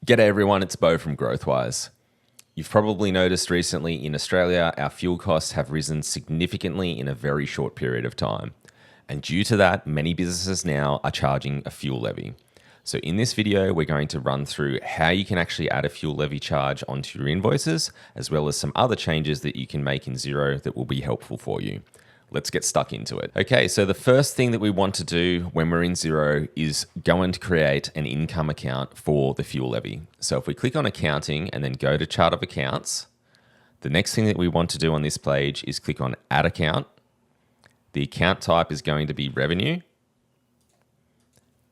G'day everyone, it's Bo from GrowthWise. You've probably noticed recently in Australia, our fuel costs have risen significantly in a very short period of time. And due to that, many businesses now are charging a fuel levy. So in this video, we're going to run through how you can actually add a fuel levy charge onto your invoices, as well as some other changes that you can make in Xero that will be helpful for you. Let's get stuck into it. Okay, so the first thing that we want to do when we're in Xero is go and create an income account for the fuel levy. So if we click on accounting and then go to chart of accounts, the next thing that we want to do on this page is click on add account. The account type is going to be revenue.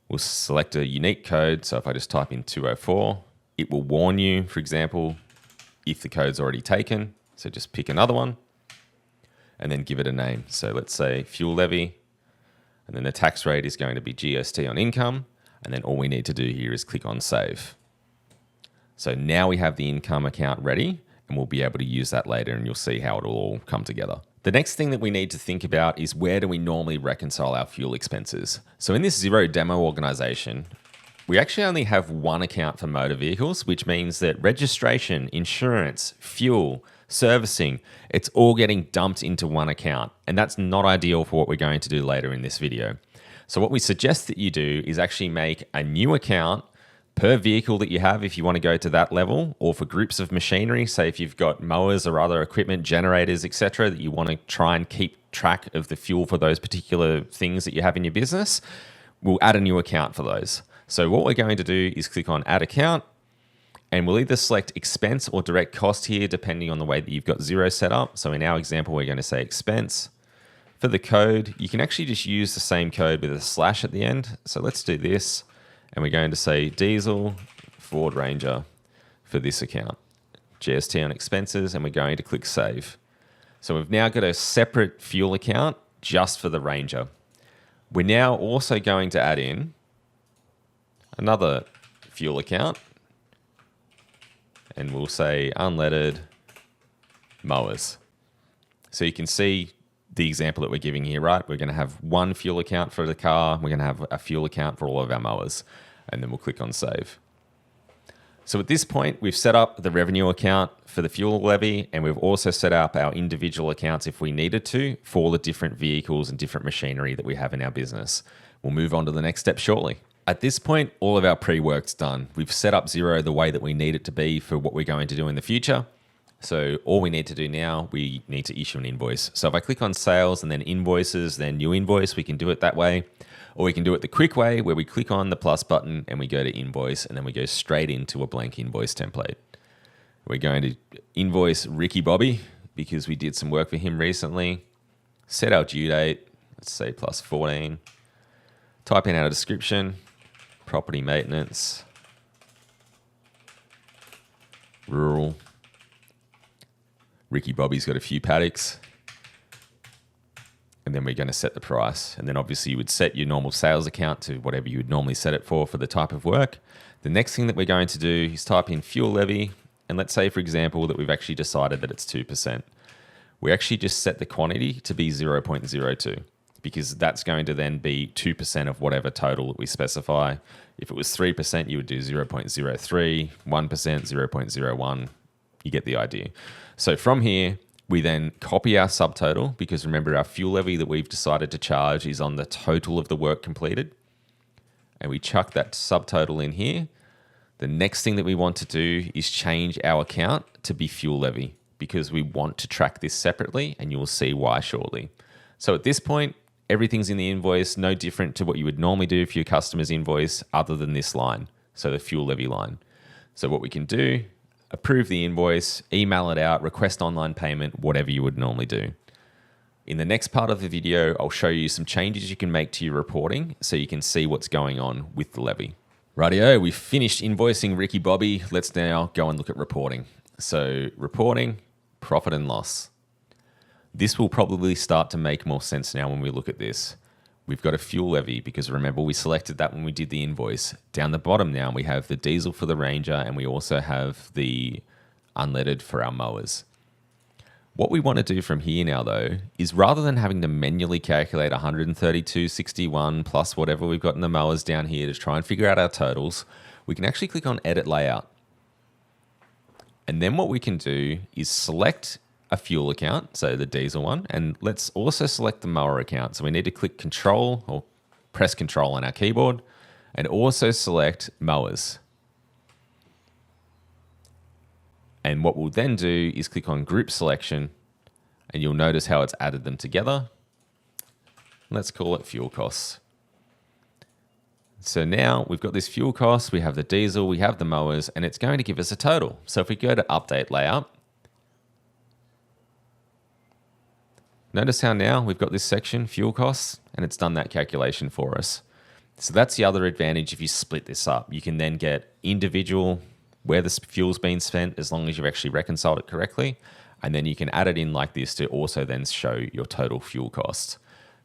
We'll select a unique code. So if I just type in 204, it will warn you, for example, if the code's already taken. So just pick another one and then give it a name. So let's say fuel levy, and then the tax rate is going to be GST on income. And then all we need to do here is click on save. So now we have the income account ready, and we'll be able to use that later, and you'll see how it'll all come together. The next thing that we need to think about is where do we normally reconcile our fuel expenses? So in this Xero demo organization, we actually only have one account for motor vehicles, which means that registration, insurance, fuel, servicing, it's all getting dumped into one account. And that's not ideal for what we're going to do later in this video. So what we suggest that you do is actually make a new account per vehicle that you have if you want to go to that level, or for groups of machinery, say if you've got mowers or other equipment, generators, etc., that you want to try and keep track of the fuel for those particular things that you have in your business, we'll add a new account for those. So what we're going to do is click on add account, and we'll either select expense or direct cost here, depending on the way that you've got Xero set up. So in our example, we're going to say expense. For the code, you can actually just use the same code with a slash at the end. So let's do this. And we're going to say diesel Ford Ranger for this account. GST on expenses, and we're going to click save. So we've now got a separate fuel account just for the Ranger. We're now also going to add in another fuel account, and we'll say unleaded mowers. So you can see the example that we're giving here, right? We're going to have one fuel account for the car. We're going to have a fuel account for all of our mowers, and then we'll click on save. So at this point, we've set up the revenue account for the fuel levy, and we've also set up our individual accounts if we needed to for the different vehicles and different machinery that we have in our business. We'll move on to the next step shortly. At this point, all of our pre-work's done. We've set up Xero the way that we need it to be for what we're going to do in the future. So all we need to do now, we need to issue an invoice. So if I click on sales and then invoices, then new invoice, we can do it that way. Or we can do it the quick way where we click on the plus button and we go to invoice, and then we go straight into a blank invoice template. We're going to invoice Ricky Bobby because we did some work for him recently. Set our due date, let's say plus 14. Type in our description, property maintenance, rural. Ricky Bobby's got a few paddocks. And then we're going to set the price. And then obviously you would set your normal sales account to whatever you would normally set it for the type of work. The next thing that we're going to do is type in fuel levy. And let's say, for example, that we've actually decided that it's 2%. We actually just set the quantity to be 0.02 because that's going to then be 2% of whatever total that we specify. If it was 3%, you would do 0.03, 1%, 0.01. You get the idea. So from here, we then copy our subtotal because remember our fuel levy that we've decided to charge is on the total of the work completed. And we chuck that subtotal in here. The next thing that we want to do is change our account to be fuel levy because we want to track this separately, and you will see why shortly. So at this point, everything's in the invoice, no different to what you would normally do for your customer's invoice other than this line, so the fuel levy line. So what we can do, approve the invoice, email it out, request online payment, whatever you would normally do. In the next part of the video, I'll show you some changes you can make to your reporting so you can see what's going on with the levy. Rightio, we've finished invoicing Ricky Bobby. Let's now go and look at reporting. So reporting, profit and loss. This will probably start to make more sense now when we look at this. We've got a fuel levy because remember we selected that when we did the invoice. Down the bottom now we have the diesel for the Ranger, and we also have the unleaded for our mowers. What we want to do from here now, though, is rather than having to manually calculate 132.61 plus whatever we've got in the mowers down here to try and figure out our totals, we can actually click on Edit Layout. And then what we can do is select a fuel account, so the diesel one, and let's also select the mower account. So we need to click Control or press Control on our keyboard and also select mowers. And what we'll then do is click on Group Selection, and you'll notice how it's added them together. Let's call it fuel costs. So now we've got this fuel cost, we have the diesel, we have the mowers, and it's going to give us a total. So if we go to Update Layout, notice how now we've got this section, fuel costs, and it's done that calculation for us. So that's the other advantage if you split this up. You can then get individual where the fuel's been spent as long as you've actually reconciled it correctly. And then you can add it in like this to also then show your total fuel costs.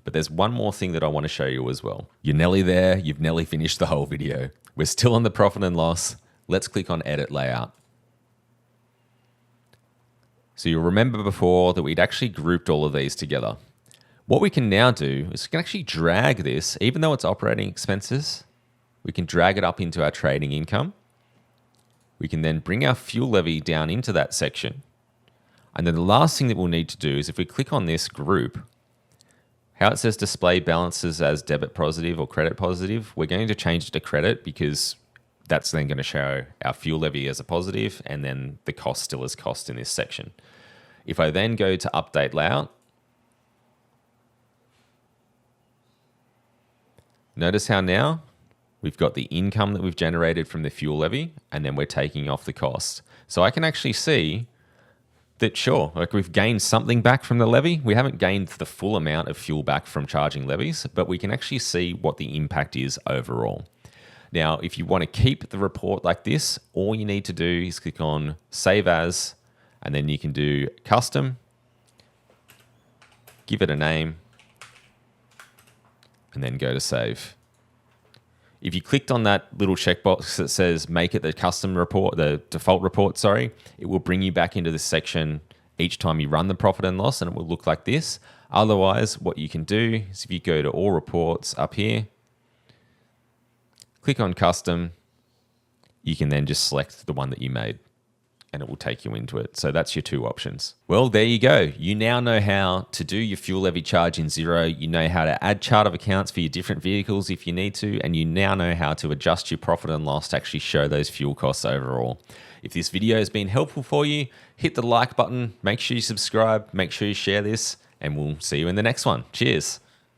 But there's one more thing that I want to show you as well. You're nearly there. You've nearly finished the whole video. We're still on the profit and loss. Let's click on Edit Layout. So you'll remember before that we'd actually grouped all of these together. What we can now do is we can actually drag this, even though it's operating expenses, we can drag it up into our trading income. We can then bring our fuel levy down into that section. And then the last thing that we'll need to do is if we click on this group, how it says display balances as debit positive or credit positive, we're going to change it to credit because that's then going to show our fuel levy as a positive and then the cost still as cost in this section. If I then go to Update Layout, notice how now we've got the income that we've generated from the fuel levy and then we're taking off the cost. So I can actually see that sure, like we've gained something back from the levy. We haven't gained the full amount of fuel back from charging levies, but we can actually see what the impact is overall. Now, if you want to keep the report like this, all you need to do is click on Save As, and then you can do Custom, give it a name, and then go to Save. If you clicked on that little checkbox that says make it the custom report, the default report, sorry, it will bring you back into this section each time you run the profit and loss and it will look like this. Otherwise, what you can do is if you go to all reports up here, click on custom, you can then just select the one that you made and it will take you into it. So that's your two options. Well, there you go. You now know how to do your fuel levy charge in Xero. You know how to add chart of accounts for your different vehicles if you need to, and you now know how to adjust your profit and loss to actually show those fuel costs overall. If this video has been helpful for you, hit the like button, make sure you subscribe, make sure you share this, and we'll see you in the next one. Cheers.